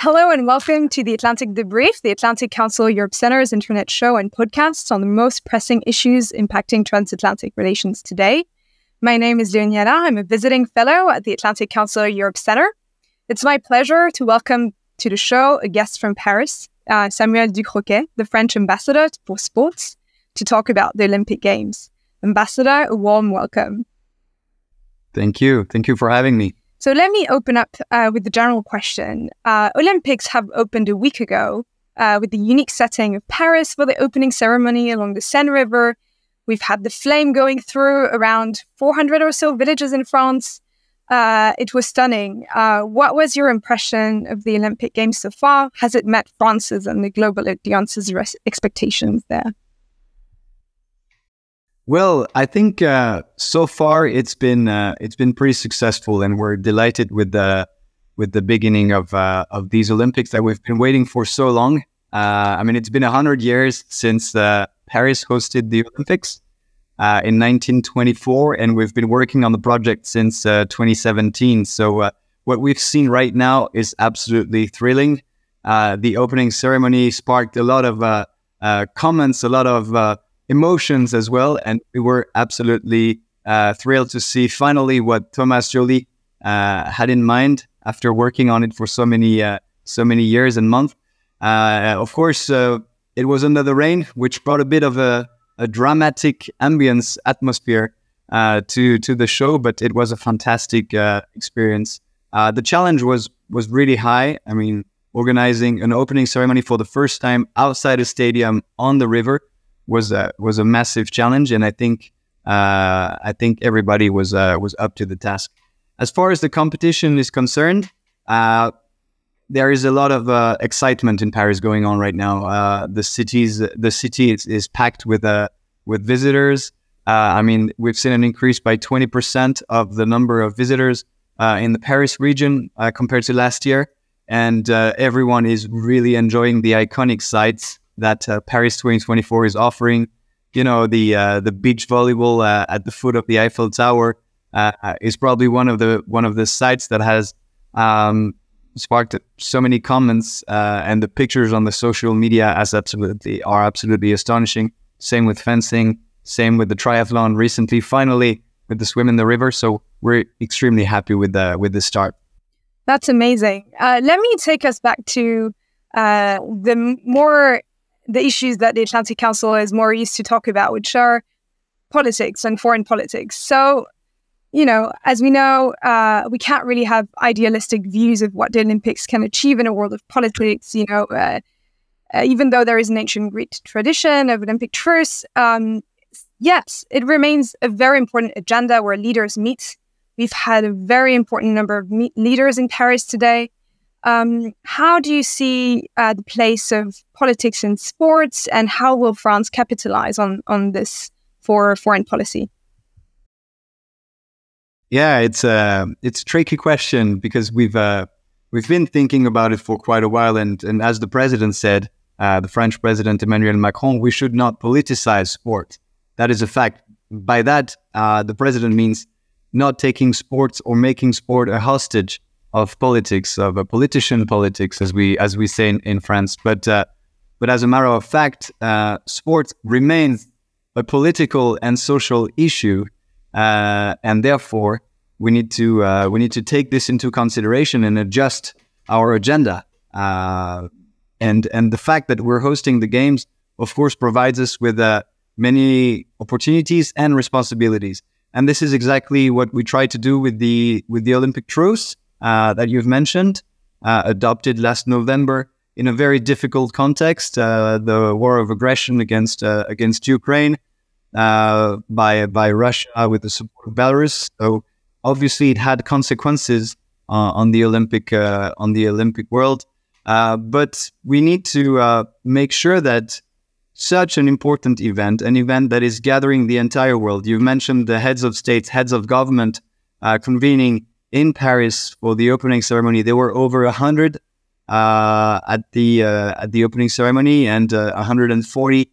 Hello and welcome to the Atlantic Debrief, the Atlantic Council Europe Centre's internet show and podcast on the most pressing issues impacting transatlantic relations today. My name is Léonie Allard. I'm a visiting fellow at the Atlantic Council Europe Centre. It's my pleasure to welcome to the show a guest from Paris, Samuel Ducroquet, the French ambassador for sports, to talk about the Olympic Games. Ambassador, a warm welcome. Thank you. Thank you for having me. So let me open up with the general question. Olympics have opened a week ago with the unique setting of Paris for the opening ceremony along the Seine River. We've had the flame going through around 400 or so villages in France. It was stunning. What was your impression of the Olympic Games so far? Has it met France's and the global audience's expectations there? Well, I think so far it's been pretty successful, and we're delighted with the beginning of these Olympics that we've been waiting for so long. It's been 100 years since Paris hosted the Olympics in 1924, and we've been working on the project since 2017. So what we've seen right now is absolutely thrilling. The opening ceremony sparked a lot of comments, a lot of emotions as well, and we were absolutely thrilled to see finally what Thomas Joly had in mind after working on it for so many years and months. Of course, it was under the rain, which brought a bit of a dramatic ambience atmosphere to the show, but it was a fantastic experience. The challenge was really high. I mean, organizing an opening ceremony for the first time outside a stadium on the river was a massive challenge, and I think everybody was up to the task. As far as the competition is concerned, there is a lot of excitement in Paris going on right now. The city is packed with visitors. We've seen an increase by 20% of the number of visitors in the Paris region compared to last year, and everyone is really enjoying the iconic sites that Paris 2024 is offering. You know, the beach volleyball at the foot of the Eiffel Tower is probably one of the sites that has sparked so many comments, and the pictures on the social media are absolutely astonishing. Same with fencing, same with the triathlon recently, finally with the swim in the river. So we're extremely happy with the start. That's amazing. Let me take us back to the issues that the Atlantic Council is more used to talk about, which are politics and foreign politics. So, you know, as we know, we can't really have idealistic views of what the Olympics can achieve in a world of politics. You know, even though there is an ancient Greek tradition of Olympic truce, yes, it remains a very important agenda where leaders meet. We've had a very important number of leaders in Paris today. How do you see the place of politics in sports, and how will France capitalize on this for foreign policy? Yeah, it's a tricky question because we've been thinking about it for quite a while, and as the president said, the French president Emmanuel Macron, we should not politicize sport. That is a fact. By that, the president means not taking sports or making sport a hostage of politics, of a politician politics, as we say in France. But as a matter of fact, sport remains a political and social issue, and therefore we need to take this into consideration and adjust our agenda. And the fact that we're hosting the games, of course, provides us with many opportunities and responsibilities. And this is exactly what we try to do with the Olympic truce that you've mentioned, adopted last November in a very difficult context, the war of aggression against Ukraine by Russia with the support of Belarus. So obviously, it had consequences on the Olympic world. But we need to make sure that such an important event, an event that is gathering the entire world. You've mentioned the heads of states, heads of government convening in Paris for the opening ceremony. There were over 100 at the opening ceremony, and 140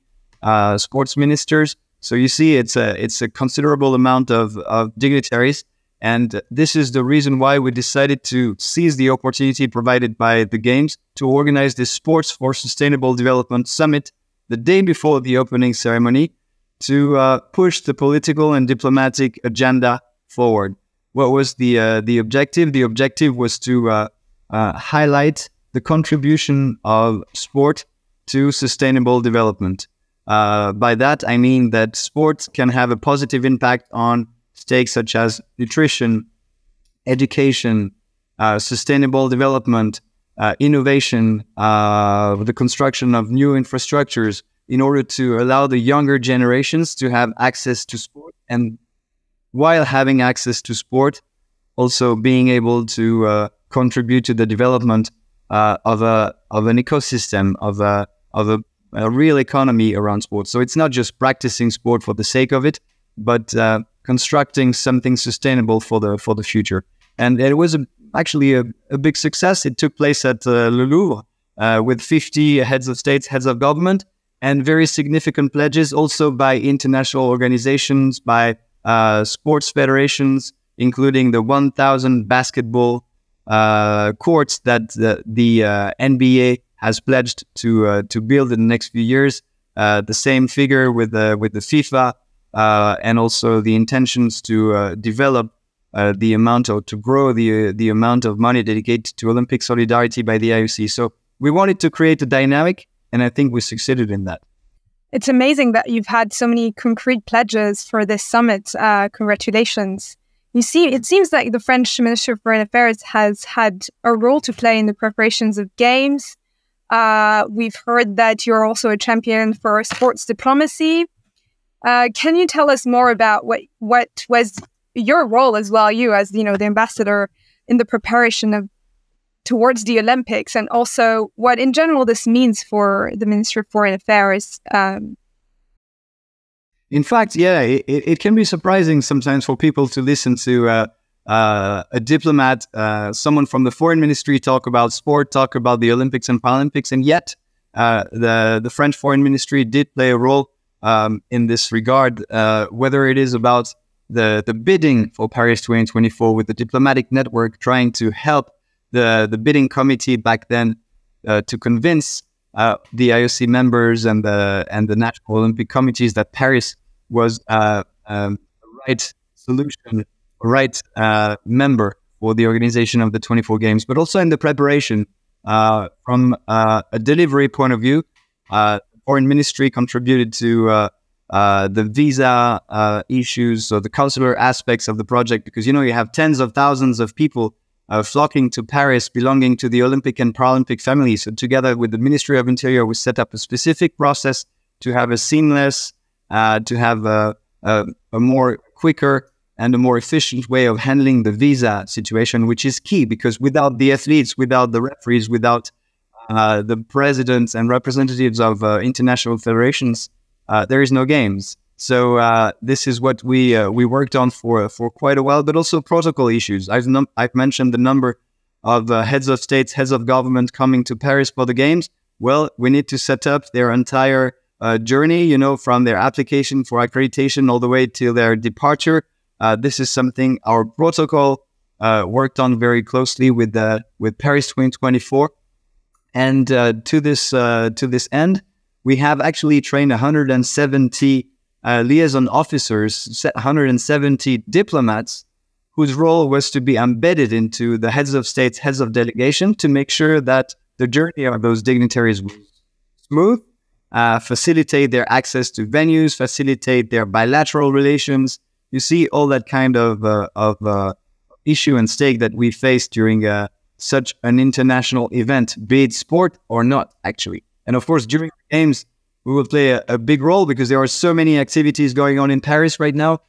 sports ministers. So you see, it's a considerable amount of dignitaries, And this is the reason why we decided to seize the opportunity provided by the Games to organize this Sports for Sustainable Development Summit the day before the opening ceremony to push the political and diplomatic agenda forward. What was the objective? The objective was to highlight the contribution of sport to sustainable development. By that, I mean that sport can have a positive impact on stakes such as nutrition, education, sustainable development, innovation, the construction of new infrastructures in order to allow the younger generations to have access to sport. And while having access to sport, also being able to contribute to the development of an ecosystem, of a real economy around sport. So it's not just practicing sport for the sake of it, but constructing something sustainable for the future. And it was actually a big success. It took place at Le Louvre with 50 heads of states, heads of government, and very significant pledges also by international organizations, by sports federations, including the 1,000 basketball courts that the NBA has pledged to build in the next few years. The same figure with the FIFA, and also the intentions to develop the amount, or to grow the amount of money dedicated to Olympic solidarity by the IOC. So we wanted to create a dynamic, and I think we succeeded in that. It's amazing that you've had so many concrete pledges for this summit. Congratulations. You see, it seems like the French Ministry of Foreign Affairs has had a role to play in the preparations of games. We've heard that you're also a champion for sports diplomacy. Can you tell us more about what was your role as well, you as the ambassador in the preparation towards the Olympics, and also what in general this means for the Ministry of Foreign Affairs? In fact, yeah, it can be surprising sometimes for people to listen to a diplomat, someone from the foreign ministry, talk about sport, talk about the Olympics and Paralympics, and yet the French foreign ministry did play a role in this regard, whether it is about the bidding for Paris 2024 with the diplomatic network trying to help the bidding committee back then to convince the IOC members and the national Olympic committees that Paris was a right solution, a right member for the organization of the 24 games, but also in the preparation from a delivery point of view. Foreign ministry contributed to the visa issues, or the consular aspects of the project, because you have tens of thousands of people flocking to Paris, belonging to the Olympic and Paralympic family. So together with the Ministry of Interior, we set up a specific process to have a seamless, to have a more quicker and a more efficient way of handling the visa situation, which is key, because without the athletes, without the referees, without the presidents and representatives of international federations, there is no games. So this is what we worked on for quite a while, but also protocol issues. I've mentioned the number of heads of states, heads of government coming to Paris for the games. Well, we need to set up their entire journey, from their application for accreditation all the way till their departure. This is something our protocol worked on very closely with Paris 2024. And to this end, we have actually trained 170 liaison officers, 170 diplomats, whose role was to be embedded into the heads of states, heads of delegation, to make sure that the journey of those dignitaries was smooth, facilitate their access to venues, facilitate their bilateral relations. You see all that kind of issue and stake that we faced during such an international event, be it sport or not, actually. And of course, during the games, we will play a big role, because there are so many activities going on in Paris right now,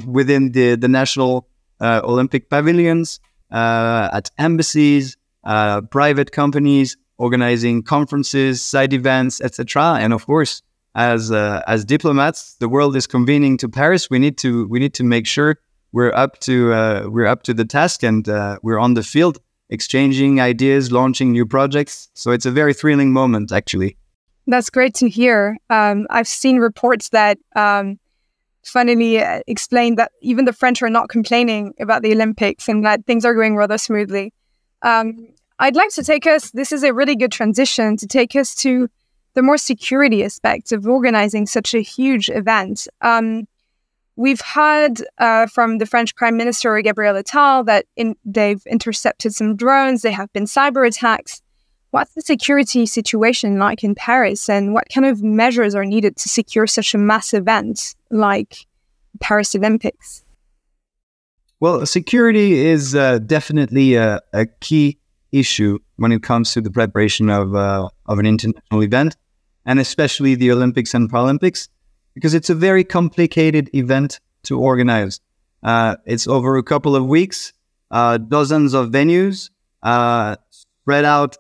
within the national Olympic pavilions, at embassies, private companies organizing conferences, side events, etc. And of course, as diplomats, the world is convening to Paris. We need to make sure we're up to the task, and we're on the field, exchanging ideas, launching new projects. So it's a very thrilling moment, actually. That's great to hear. I've seen reports that funnily explained that even the French are not complaining about the Olympics and that things are going rather smoothly. I'd like to take us, this is a really good transition, to take us to the more security aspects of organizing such a huge event. We've heard from the French Prime Minister, Gabriel Attal, that they've intercepted some drones, there have been cyber attacks. What's the security situation like in Paris, and what kind of measures are needed to secure such a mass event like Paris Olympics? Well, security is definitely a key issue when it comes to the preparation of an international event, and especially the Olympics and Paralympics, because it's a very complicated event to organize. It's over a couple of weeks, dozens of venues spread out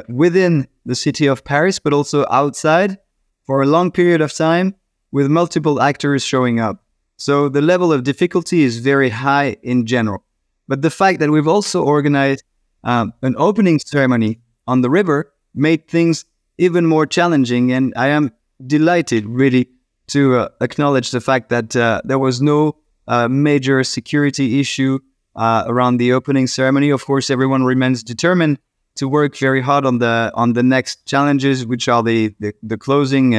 within the city of Paris, but also outside for a long period of time with multiple actors showing up. So the level of difficulty is very high in general. But the fact that we've also organized an opening ceremony on the river made things even more challenging. And I am delighted really to acknowledge the fact that there was no major security issue around the opening ceremony. Of course, everyone remains determined to work very hard on the next challenges, which are the closing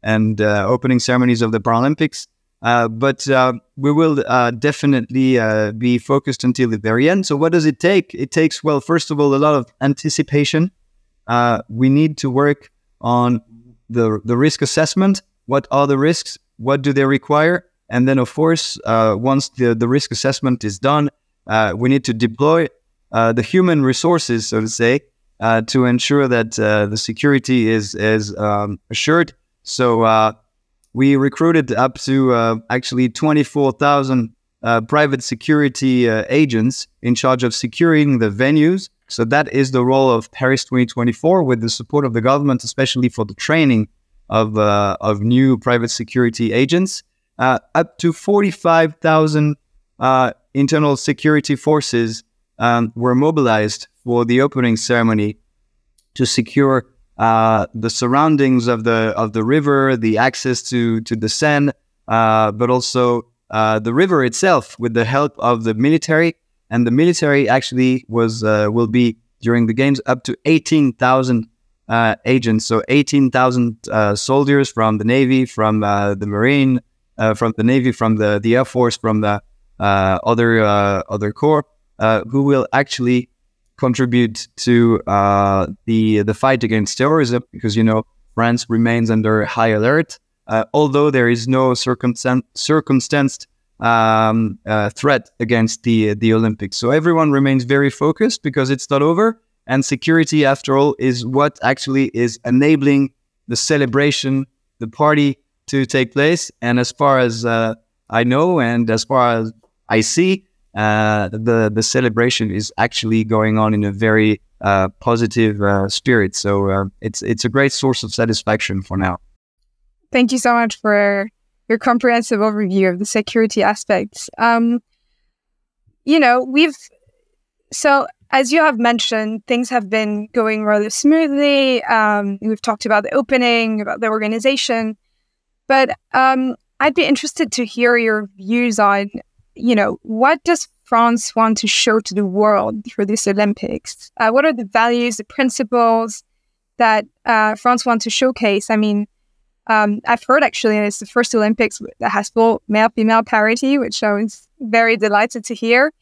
and opening ceremonies of the Paralympics. But we will definitely be focused until the very end. So what does it take? It takes, well, first of all, a lot of anticipation. We need to work on the risk assessment. What are the risks? What do they require? And then, of course, once the risk assessment is done, we need to deploy the human resources, so to say, to ensure that the security is assured. So we recruited up to actually 24,000 private security agents in charge of securing the venues. So that is the role of Paris 2024, with the support of the government, especially for the training of new private security agents. Up to 45,000 internal security forces were mobilized for the opening ceremony to secure the surroundings of the river, the access to the Seine, but also the river itself, with the help of the military. And the military actually will be, during the games, up to 18,000 agents. So 18,000 soldiers from the Navy, from the Marine, from the Navy, from the Air Force, from the other corps, who will actually contribute to the fight against terrorism, because, you know, France remains under high alert, although there is no circumstanced threat against the Olympics. So everyone remains very focused because it's not over, and security, after all, is what actually is enabling the celebration, the party to take place. And as far as I know, and as far as I see, the celebration is actually going on in a very positive spirit. So it's a great source of satisfaction for now. Thank you so much for your comprehensive overview of the security aspects. So as you have mentioned, things have been going rather smoothly. We've talked about the opening, about the organization, but I'd be interested to hear your views on, what does France want to show to the world through this Olympics? What are the values, the principles that France wants to showcase? I mean, I've heard actually it's the first Olympics that has full male-female parity, which I was very delighted to hear.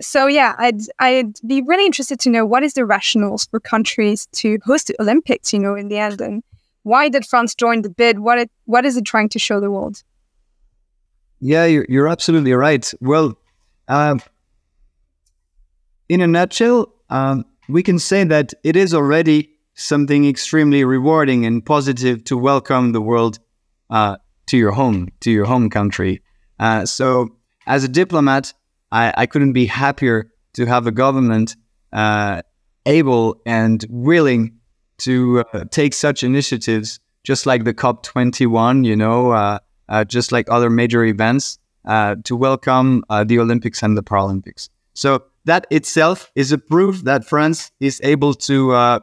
So yeah, I'd be really interested to know what is the rationales for countries to host the Olympics, in the end, and why did France join the bid? What is it trying to show the world? Yeah, you're absolutely right. Well, in a nutshell, we can say that it is already something extremely rewarding and positive to welcome the world to your home country. So as a diplomat, I couldn't be happier to have a government able and willing to take such initiatives, just like the COP21, just like other major events, to welcome the Olympics and the Paralympics. So that itself is a proof that France is able to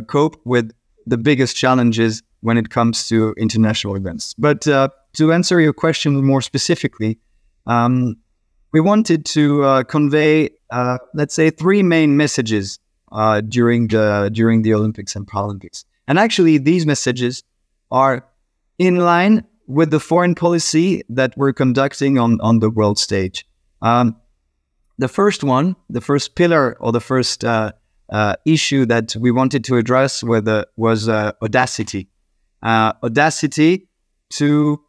cope with the biggest challenges when it comes to international events. But to answer your question more specifically, we wanted to convey, let's say, three main messages during the Olympics and Paralympics. And actually, these messages are in line with the foreign policy that we're conducting on the world stage. The first pillar, or the first issue that we wanted to address was audacity. Audacity to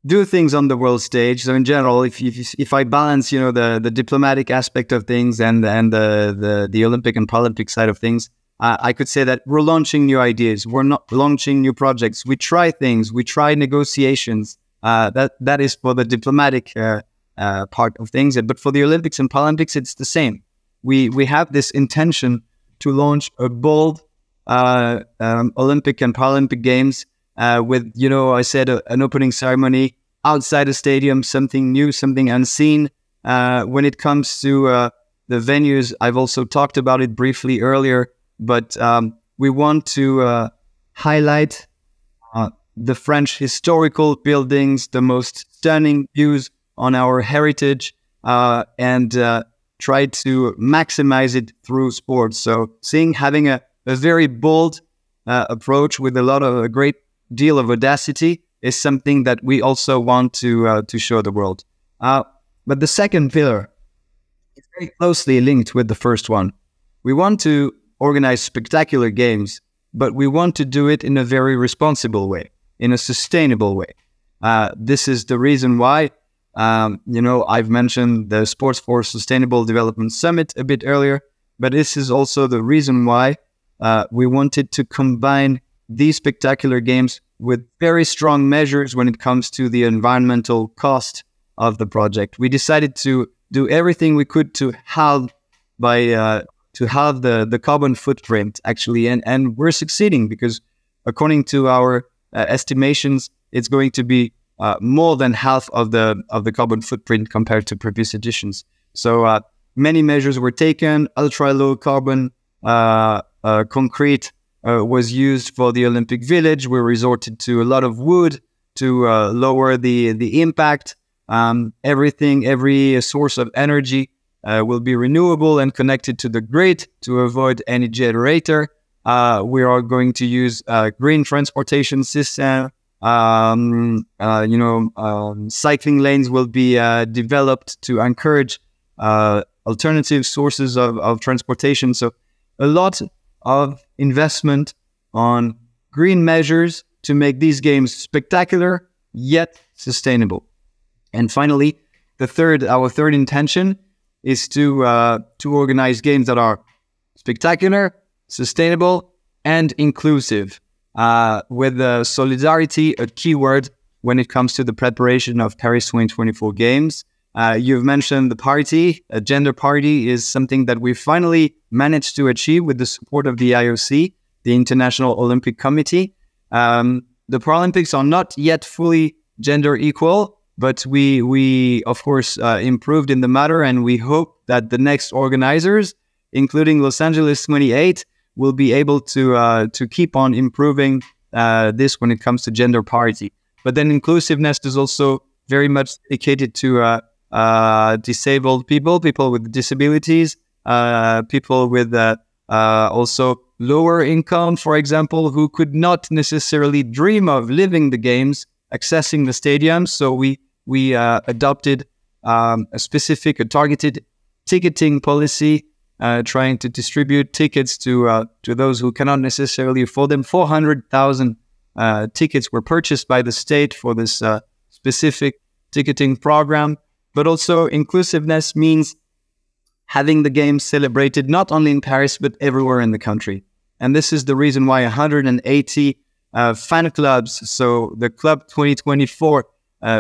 do things on the world stage. So in general, if I balance, the diplomatic aspect of things and the Olympic and Paralympic side of things, I could say that we're launching new ideas. We're not launching new projects. We try things. We try negotiations. That is for the diplomatic part of things. But for the Olympics and Paralympics, it's the same. We have this intention to launch a bold Olympic and Paralympic Games with, I said, an opening ceremony outside a stadium, something new, something unseen. When it comes to the venues, I've also talked about it briefly earlier, but we want to highlight the French historical buildings, the most stunning views on our heritage, and try to maximize it through sports. So having a very bold approach with a great deal of audacity is something that we also want to show the world. But the second pillar is very closely linked with the first one. We want to organize spectacular games, but we want to do it in a very responsible way, in a sustainable way. This is the reason why, I've mentioned the Sports for Sustainable Development Summit a bit earlier, but this is also the reason why we wanted to combine these spectacular games with very strong measures when it comes to the environmental cost of the project. We decided to do everything we could to halve the carbon footprint, actually, and we're succeeding, because according to our estimations, it's going to be more than half of the carbon footprint compared to previous editions. So many measures were taken. Ultra low carbon concrete was used for the Olympic Village. We resorted to a lot of wood to lower the impact. Every source of energy will be renewable and connected to the grid to avoid any generator. We are going to use green transportation system. Cycling lanes will be developed to encourage alternative sources of transportation. So a lot of investment on green measures to make these games spectacular yet sustainable. And finally, our third intention is to organize games that are spectacular, sustainable, and inclusive, with solidarity a key word when it comes to the preparation of Paris 2024 Games. You've mentioned the party. A gender party is something that we finally managed to achieve with the support of the IOC, the International Olympic Committee. The Paralympics are not yet fully gender equal, but we of course improved in the matter, and we hope that the next organizers, including Los Angeles 28, will be able to keep on improving this when it comes to gender parity. But then inclusiveness is also very much dedicated to disabled people with disabilities, people with also lower income, for example, who could not necessarily dream of living the games, accessing the stadiums. So we adopted a targeted ticketing policy, trying to distribute tickets to those who cannot necessarily afford them. 400,000 tickets were purchased by the state for this specific ticketing program. But also inclusiveness means having the games celebrated not only in Paris, but everywhere in the country. And this is the reason why 180 fan clubs, so the Club 2024,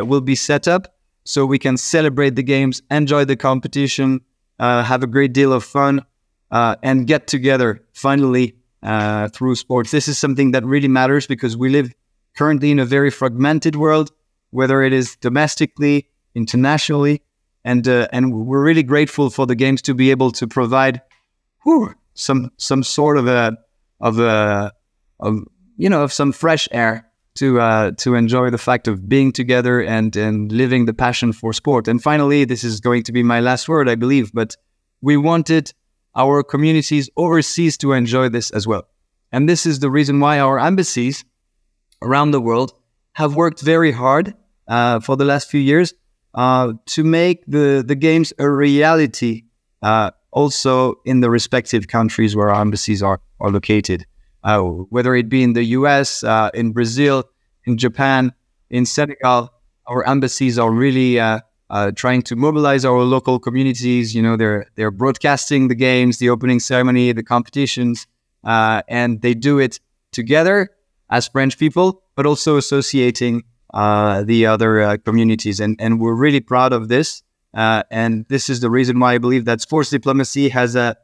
will be set up so we can celebrate the games, enjoy the competition, have a great deal of fun, and get together finally through sports. This is something that really matters, because we live currently in a very fragmented world, whether it is domestically, internationally, and we're really grateful for the games to be able to provide some sort of of some fresh air to enjoy the fact of being together and living the passion for sport. And finally, this is going to be my last word, I believe, but we wanted our communities overseas to enjoy this as well. And this is the reason why our embassies around the world have worked very hard for the last few years to make the games a reality also in the respective countries where our embassies are located. Whether it be in the US, in Brazil, in Japan, in Senegal, our embassies are really trying to mobilize our local communities. They're broadcasting the games, the opening ceremony, the competitions, and they do it together as French people, but also associating the other communities. And we're really proud of this. And this is the reason why I believe that sports diplomacy has a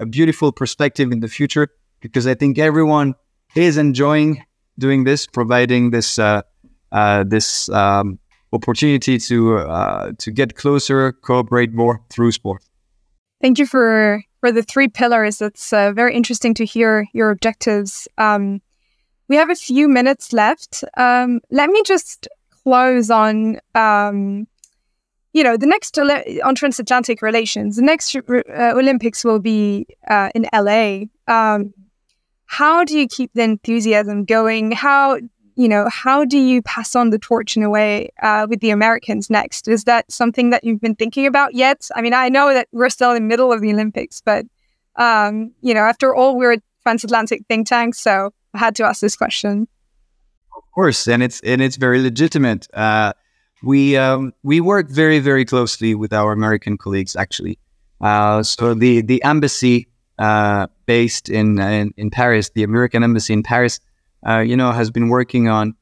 beautiful perspective in the future, because I think everyone is enjoying doing this, providing this opportunity to get closer, cooperate more through sport. Thank you for the 3 pillars. It's very interesting to hear your objectives. We have a few minutes left. Let me just close on the next on transatlantic relations. The next Olympics will be in LA. How do you keep the enthusiasm going? How do you pass on the torch in a way with the Americans next? Is that something that you've been thinking about yet? I mean, I know that we're still in the middle of the Olympics, but after all, we're a transatlantic think tank, so I had to ask this question. Of course, and it's very legitimate. We work very, very closely with our American colleagues, actually. So the embassy based in Paris, the American embassy in Paris, has been working on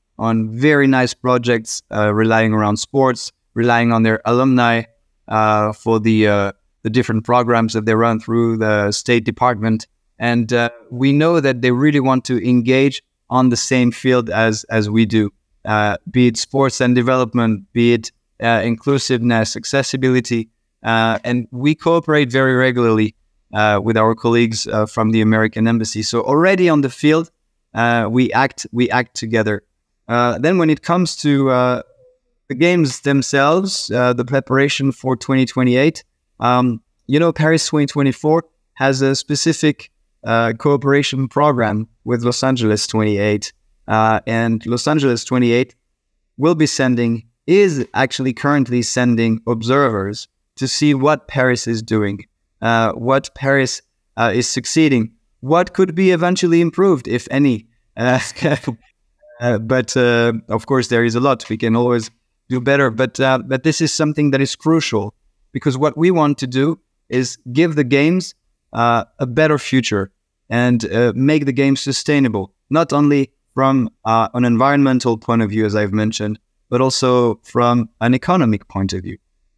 very nice projects, relying around sports, relying on their alumni for the different programs that they run through the State Department. And we know that they really want to engage on the same field as we do, be it sports and development, be it inclusiveness, accessibility. And we cooperate very regularly with our colleagues from the American embassy. So already on the field, we act together. Then when it comes to the games themselves, the preparation for 2028, Paris 2024 has a specific cooperation program with Los Angeles 28. And Los Angeles 28 is actually currently sending observers to see what Paris is doing, what Paris is succeeding, what could be eventually improved, if any. But of course, there is a lot. We can always do better. But this is something that is crucial, because what we want to do is give the games a better future and make the games sustainable, not only from an environmental point of view, as I've mentioned, but also from an economic point of view.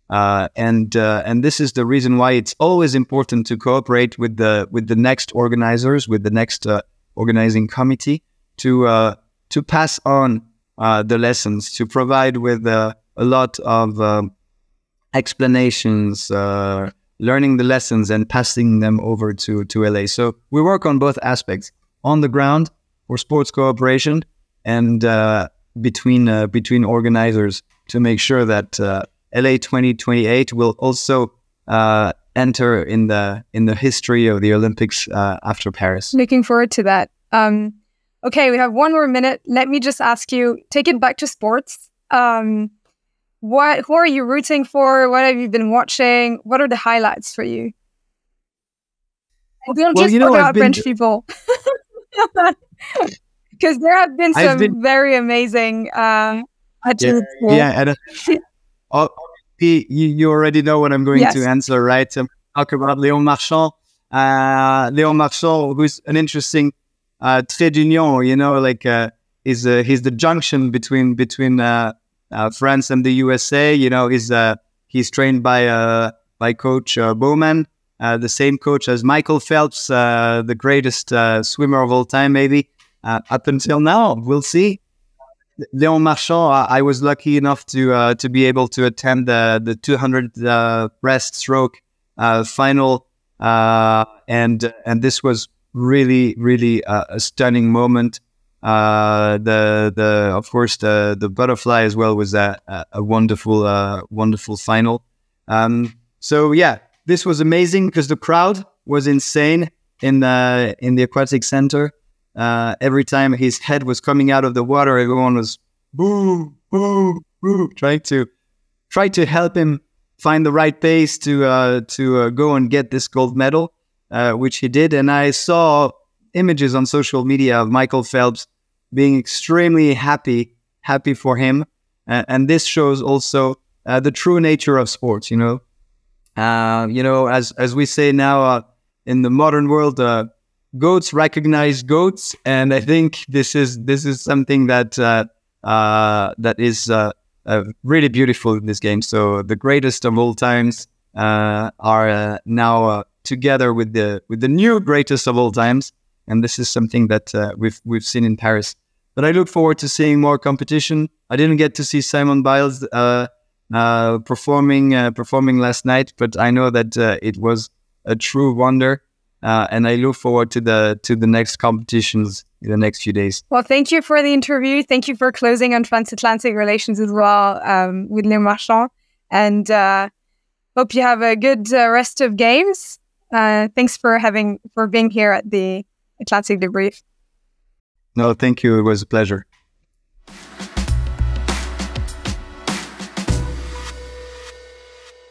And this is the reason why it's always important to cooperate with the next organizers, with the next organizing committee, to pass on the lessons, to provide with a lot of explanations, learning the lessons and passing them over to LA. So we work on both aspects, on the ground for sports cooperation and between organizers, to make sure that LA 2028 will also enter in the history of the Olympics after Paris. Looking forward to that. Okay, we have one more minute. Let me just ask you, take it back to sports. Who are you rooting for? What have you been watching? What are the highlights for you? Don't just talk about French people. Because there have been some very amazing achievements. You already know what I'm going to answer, right? Talk about Léon Marchand. Léon Marchand, who's an interesting trait d'union, he's the junction between France and the USA. He's trained by Coach Bowman, the same coach as Michael Phelps, the greatest swimmer of all time, maybe. Up until now, we'll see. Léon Marchand, I was lucky enough to be able to attend the 200 breaststroke final, and this was really a stunning moment. Of course the butterfly as well was a wonderful final. So yeah, this was amazing because the crowd was insane in the aquatic center. Every time his head was coming out of the water, everyone was boo, boo, boo, trying to help him find the right pace to go and get this gold medal, which he did. And I saw images on social media of Michael Phelps being extremely happy for him. And this shows also the true nature of sports, as we say now in the modern world, goats recognize goats. And I think this is something that is really beautiful in this game. So the greatest of all times are now together with the new greatest of all times. And this is something that we've seen in Paris. But I look forward to seeing more competition. I didn't get to see Simone Biles performing last night, but I know that it was a true wonder. And I look forward to the next competitions in the next few days. Well, thank you for the interview. Thank you for closing on transatlantic relations as well with Le Marchand. And hope you have a good rest of games. Thanks for being here at the Atlantic Debrief. No, thank you. It was a pleasure.